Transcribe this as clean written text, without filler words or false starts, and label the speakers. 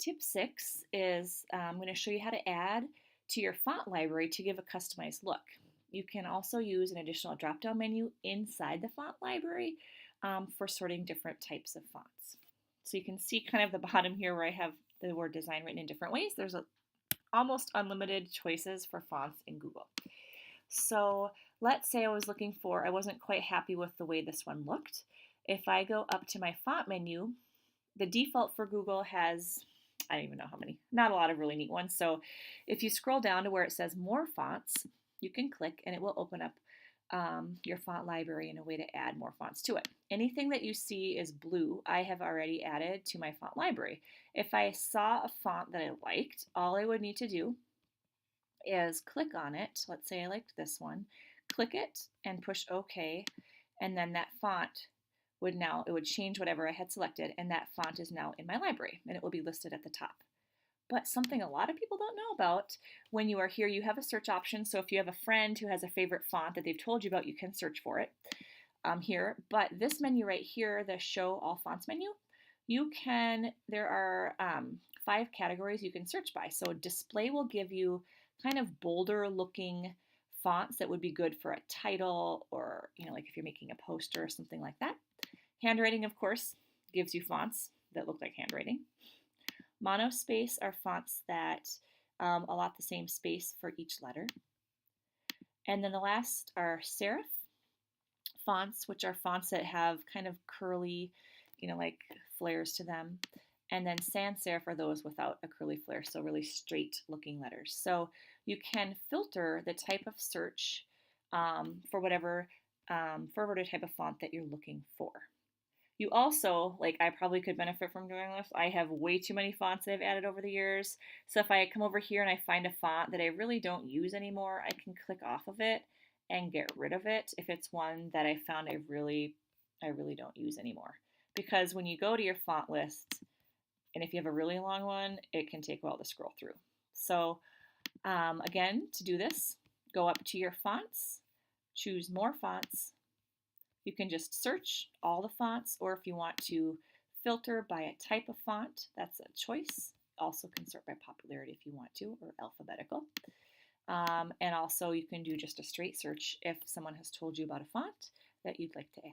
Speaker 1: Tip 6 is I'm going to show you how to add to your font library to give a customized look. You can also use an additional drop-down menu inside the font library for sorting different types of fonts. So you can see kind of the bottom here where I have the word design written in different ways. There's almost unlimited choices for fonts in Google. So let's say I wasn't quite happy with the way this one looked. If I go up to my font menu, the default for Google has, I don't even know how many, not a lot of really neat ones. So if you scroll down to where it says more fonts, you can click and it will open up your font library in a way to add more fonts to it. Anything that you see is blue, I have already added to my font library. If I saw a font that I liked, all I would need to do is click on it. Let's say I liked this one. Click it and push OK, and then that font it would change whatever I had selected, and that font is now in my library, and it will be listed at the top. But something a lot of people don't know about, when you are here, you have a search option. So if you have a friend who has a favorite font that they've told you about, you can search for it here. But this menu right here, the Show All Fonts menu, there are 5 categories you can search by. So display will give you kind of bolder looking fonts that would be good for a title, or like if you're making a poster or something like that. Handwriting, of course, gives you fonts that look like handwriting. Monospace are fonts that allot the same space for each letter. And then the last are serif fonts, which are fonts that have kind of curly, like flares to them. And then sans serif are those without a curly flare, so really straight looking letters. So you can filter the type of search for whatever type of font that you're looking for. You also, I probably could benefit from doing this. I have way too many fonts that I've added over the years. So if I come over here and I find a font that I really don't use anymore, I can click off of it and get rid of it if it's one that I found I really don't use anymore. Because when you go to your font list, and if you have a really long one, it can take a while to scroll through. So again, to do this, go up to your fonts, choose more fonts. You can just search all the fonts, or if you want to filter by a type of font, that's a choice. Also can sort by popularity if you want to, or alphabetical. And also you can do just a straight search if someone has told you about a font that you'd like to add.